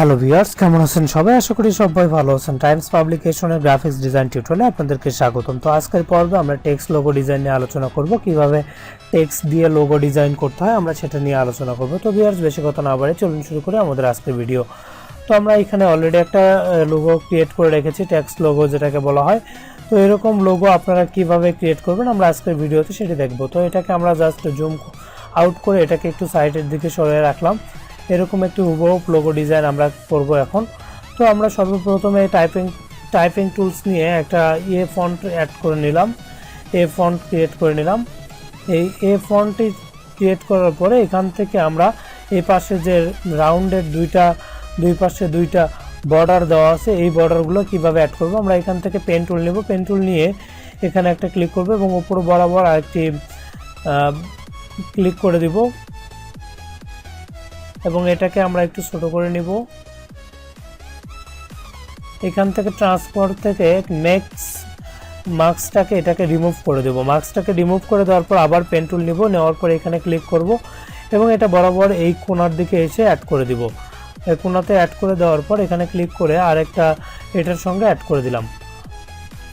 Hello viewers, কেমন আছেন সবাই? আশা করি সবাই ভালো আছেন। টাইমস পাবলিকেশনের গ্রাফিক্স ডিজাইন টিউটোরিয়ালে আপনাদেরকে স্বাগতম। তো আজকের পর্বে আমরা টেক্সট লোগো ডিজাইন নিয়ে আলোচনা করব, কিভাবে টেক্সট দিয়ে লোগো ডিজাইন করতে হয় আমরা সেটা নিয়ে আলোচনা করব। তো ভিউয়ার্স, বেশি কথা না বাড়িয়ে চলুন শুরু করি আমাদের আজকের ভিডিও। তো আমরা এখানে অলরেডি একটা লোগো ক্রিয়েট করে রেখেছি, টেক্সট লোগো যেটাকে বলা হয়। তো এরকম লোগো আপনারা কিভাবে ক্রিয়েট করবেন আমরা আজকের ভিডিওতে সেটা দেখব। তো এটাকে আমরা জাস্ট জুম আউট করে এটাকে একটু সাইডের দিকে সরিয়ে রাখলাম। এরকম একটি হুবহু লোগো ডিজাইন আমরা করব এখন। তো আমরা সর্বপ্রথমে টাইপিং টুলস নিয়ে একটা ফন্ট অ্যাড করে নিলাম, ফন্ট ক্রিয়েট করে নিলাম। এই ফন্টটি ক্রিয়েট করার পরে এখান থেকে আমরা এই পাশে যে রাউন্ডের দুই পাশে দুইটা বর্ডার দেওয়া আছে, এই বর্ডারগুলো কিভাবে অ্যাড করব আমরা এখান থেকে পেন টুল নেব। পেন টুল নিয়ে এখানে একটা ক্লিক করব এবং উপর বরাবর আরেকটি ক্লিক করে দিব এবং এটাকে আমরা একটু ছোট করে নিব। এখান থেকে ট্রান্সফার থেকে মার্কসটাকে এটাকে রিমুভ করে দেব। মার্কসটাকে রিমুভ করে দেওয়ার পর আবার পেন টুল নিব, নেওয়ার পর এখানে ক্লিক করব এবং এটা বরাবর এই কোণার দিকে এসে অ্যাড করে দিব। এই কোণাতে অ্যাড করে দেওয়ার পর এখানে ক্লিক করে আরেকটা এটার সঙ্গে অ্যাড করে দিলাম,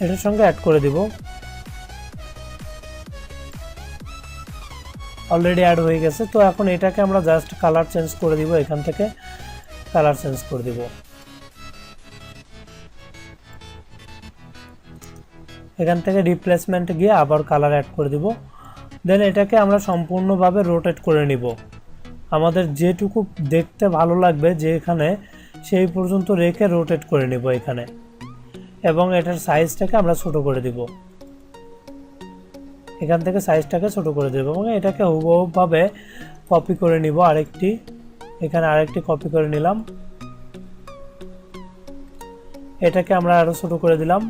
এটার সঙ্গে অ্যাড করে দিব। অলরেডি অ্যাড হয়ে গেছে। তো এখন এটাকে আমরা জাস্ট কালার চেঞ্জ করে দিব, এখান থেকে কালার চেঞ্জ করে দিব। এখান থেকে রিপ্লেসমেন্ট গিয়ে আবার কালার অ্যাড করে দিব। দেন এটাকে আমরা সম্পূর্ণভাবে রোটেট করে নিব। আমাদের যেটুকু দেখতে ভালো লাগবে যে এখানে সেই পর্যন্ত রেখে রোটেট করে নিব এখানে, এবং এটার সাইজটাকে আমরা ছোট করে দিব। এখান থেকে সাইজটাকে ছোট করে দেব এবং এটাকে হুবহুভাবে কপি করে নিব। এখানে আরেকটি কপি করে নিলাম, এটাকে আমরা আরো ছোট করে দিলাম।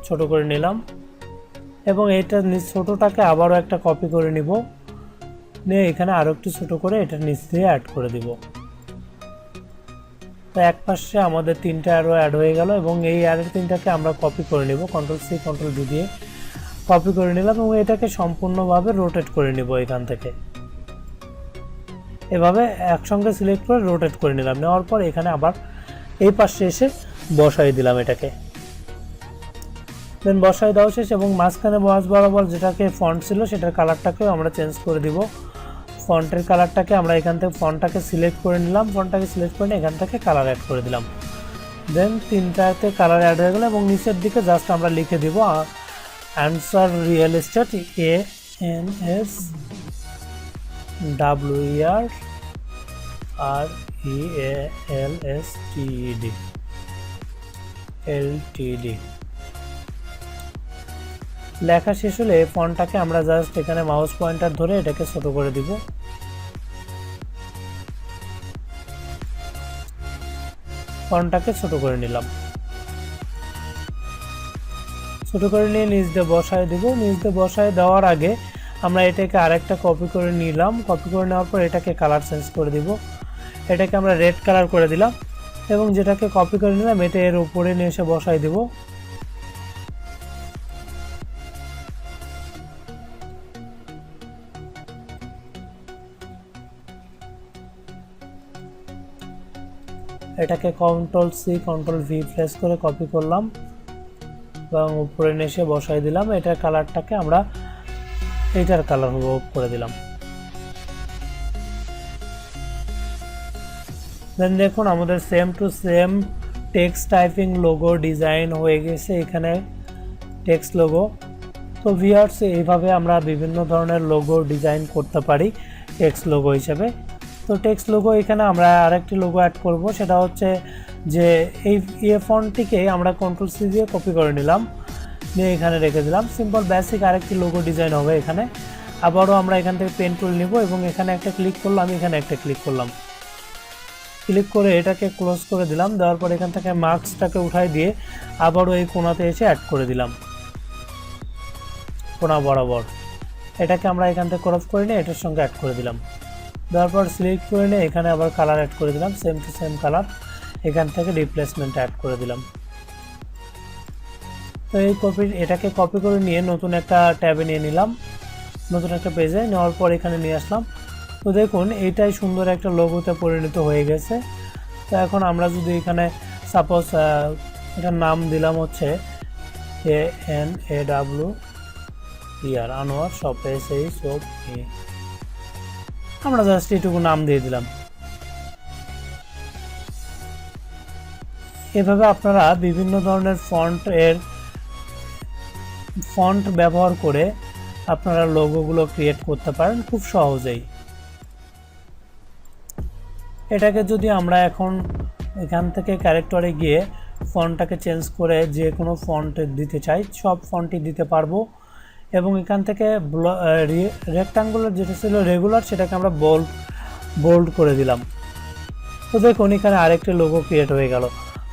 ছোট করে নিলাম এবং এটা ছোটটাকে আবারও একটা কপি করে নিব, নিয়ে এখানে আরো একটু ছোট করে এটা নিচ দিয়ে অ্যাড করে দিব। তো এক পাশে আমাদের তিনটা অ্যারো অ্যাড হয়ে গেল এবং এই অ্যারোর তিনটাকে আমরা কপি করে নিব, কন্ট্রোল-সি কন্ট্রোল-ভি দিয়ে কপি করে নিলাম এবং এটাকে সম্পূর্ণভাবে রোটেট করে নিব। এখান থেকে এভাবে একসঙ্গে সিলেক্ট করে রোটেট করে নিলাম, নেওয়ার পর এখানে আবার এই পাশে এসে বসাই দিলাম এটাকে। দেন বসাই দেওয়া শেষ এবং মাঝখানে মাঝ বরাবর যেটাকে ফন্ট ছিল সেটার কালারটাকেও আমরা চেঞ্জ করে দিব। ফন্টের কালারটাকে আমরা এখান থেকে ফন্টটাকে সিলেক্ট করে নিলাম, ফন্টটাকে সিলেক্ট করে এখান থেকে কালার অ্যাড করে দিলাম। দেন তিনটাতে কালার অ্যাড হয়ে গেল এবং নিচের দিকে জাস্ট আমরা লিখে দিব অ্যান্সার রিয়েল এস্টেট, ANSWERREALSTED লেখা শেষ হলে ফন্টটাকে আমরা জাস্ট এখানে মাউস পয়েন্টার ধরে এটাকে ছোট করে দিব। ফন্টটাকে ছোট করে নিলাম, ছোট করে নিয়ে নিচ দিয়ে বসায় দিব। নিচ দিয়ে বসায় দেওয়ার আগে আমরা এটাকে আরেকটা কপি করে নিলাম, কপি করে নেওয়ার পর এটাকে কালার চেঞ্জ করে দিব। এটাকে আমরা রেড কালার করে দিলাম এবং যেটাকে কপি করে নিলাম এটা এর উপরে নিয়ে এসে বসাই দিব। এটাকে কন্ট্রোল-সি কন্ট্রোল-ভি প্রেস করে কপি করলাম এবং উপরে নিয়ে এসে বসাই দিলাম। এটার কালারটাকে আমরা এইটার কালার করে দিলাম। দেন দেখুন আমাদের same to same text typing logo design হয়ে গেছে এখানে, টেক্সট লোগো। তো ভিউয়ার্স, এইভাবে আমরা বিভিন্ন ধরনের লোগো ডিজাইন করতে পারি টেক্সট লোগো হিসেবে। তো টেক্সট লোগো এখানে আমরা আরেকটি লোগো অ্যাড করব, সেটা হচ্ছে যে এই ফন্টটিকে আমরা কন্ট্রোল-সি দিয়ে কপি করে নিলাম, নিয়ে এখানে রেখে দিলাম। সিম্পল বেসিক আরেকটি লোগো ডিজাইন হবে এখানে। আবারও আমরা এখান থেকে পেন টুল নিব এবং এখানে একটা ক্লিক করলাম, এখানে একটা ক্লিক করলাম, ক্লিক করে এটাকে ক্লোজ করে দিলাম। দেওয়ার পর এখান থেকে মার্কসটাকে উঠাই দিয়ে আবারও এই কোণাতে এসে অ্যাড করে দিলাম, কোণা বরাবর। এটাকে আমরা এখান থেকে ক্রপ করে নিয়ে এটার সঙ্গে অ্যাড করে দিলাম। দেওয়ার পর সিলেক্ট করে নিয়ে এখানে আবার কালার অ্যাড করে দিলাম, সেম টু সেম কালার। এখান থেকে রিপ্লেসমেন্ট অ্যাড করে দিলাম। তো এই এটাকে কপি করে নিয়ে নতুন একটা ট্যাবে নিয়ে নিলাম। নতুন একটা পেজে নেওয়ার পর এখানে নিয়ে আসলাম। তো দেখুন এইটাই সুন্দর একটা লোগোতে পরিণত হয়ে গেছে। তো এখন আমরা যদি এখানে সাপোজ এটার নাম দিলাম হচ্ছে ANAWER আনোয়ার শপ SHOP আমরা জাস্ট এইটুকু নাম দিয়ে দিলাম। এভাবে আপনারা বিভিন্ন ধরনের ফন্ট ব্যবহার করে আপনারা লোগোগুলো ক্রিয়েট করতে পারেন খুব সহজেই। এটাকে যদি আমরা এখন এখান থেকে ক্যারেক্টারে গিয়ে ফন্টটাকে চেঞ্জ করে যে কোনো ফন্ট দিতে চাই সব ফন্টই দিতে পারবো। এবং এখান থেকে রেক্টাঙ্গুলার যেটা ছিল রেগুলার সেটাকে আমরা বোল্ড করে দিলাম। তো দেখুন এখানে আরেকটি লোগো ক্রিয়েট হয়ে গেল।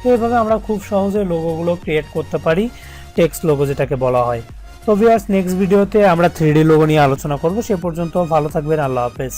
তো এইভাবে আমরা খুব সহজে লোগোগুলো ক্রিয়েট করতে পারি, টেক্সট লোগো যেটাকে বলা হয়। তো ভিউয়ার্স, নেক্সট ভিডিওতে আমরা 3D লোগো নিয়ে আলোচনা করব। সে পর্যন্ত ভালো থাকবেন, আল্লাহ হাফেজ।